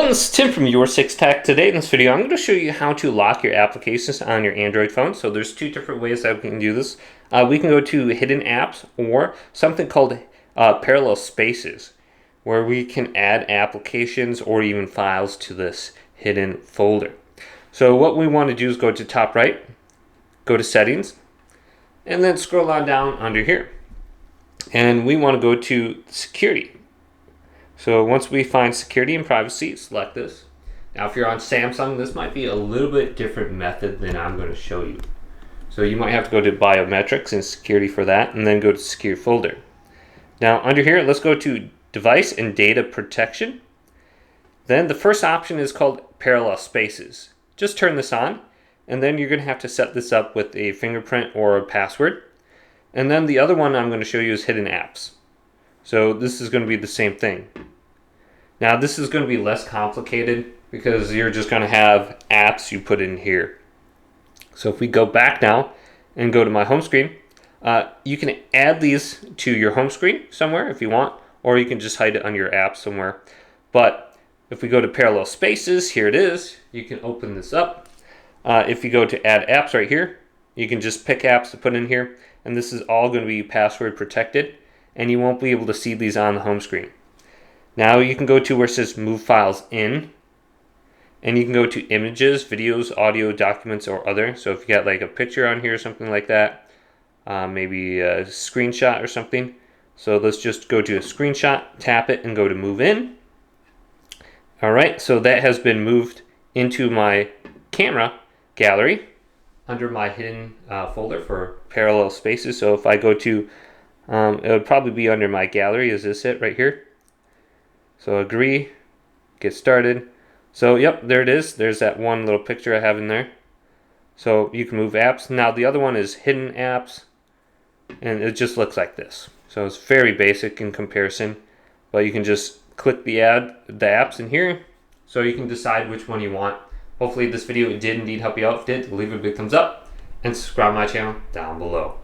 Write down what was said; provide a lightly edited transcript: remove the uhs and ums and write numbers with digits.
everyone, this is Tim from Your 6 Tech. Today in this video, I'm going to show you how to lock your applications on your Android phone. So there's two different ways that we can do this. We can go to hidden apps or something called parallel spaces, where we can add applications or even files to this hidden folder. So what we want to do is go to top right, go to settings, and then scroll on down under here. And we want to go to security. So once we find security and privacy, select this. Now if you're on Samsung, this might be a little bit different method than I'm going to show you. So you might have to go to Biometrics and Security for that, and then go to Secure Folder. Now under here, let's go to Device and Data Protection. Then the first option is called Parallel Spaces. Just turn this on, and then you're going to have to set this up with a fingerprint or a password. And then the other one I'm going to show you is Hidden Apps. So this is going to be the same thing. Now this is going to be less complicated because you're just going to have apps you put in here. So if we go back now and go to my home screen, you can add these to your home screen somewhere if you want, or you can just hide it on your app somewhere. But if we go to parallel spaces, here it is. You can open this up. If you go to add apps right here, you can just pick apps to put in here, and this is all going to be password protected, and you won't be able to see these on the home screen. Now you can go to where it says move files in, and you can go to images, videos, audio, documents, or other. So if you got like a picture on here or something like that, maybe a screenshot or something. So let's just go to a screenshot, tap it, and go to move in. All right, so that has been moved into my camera gallery under my hidden folder for parallel spaces. So if I go to, it would probably be under my gallery. Is this it right here? So agree, get started. So yep, there it is. There's that one little picture I have in there. So you can move apps. Now the other one is hidden apps, and it just looks like this. So it's very basic in comparison, but you can just click the apps in here, so you can decide which one you want. Hopefully this video did indeed help you out. If it did, leave a big thumbs up and subscribe to my channel down below.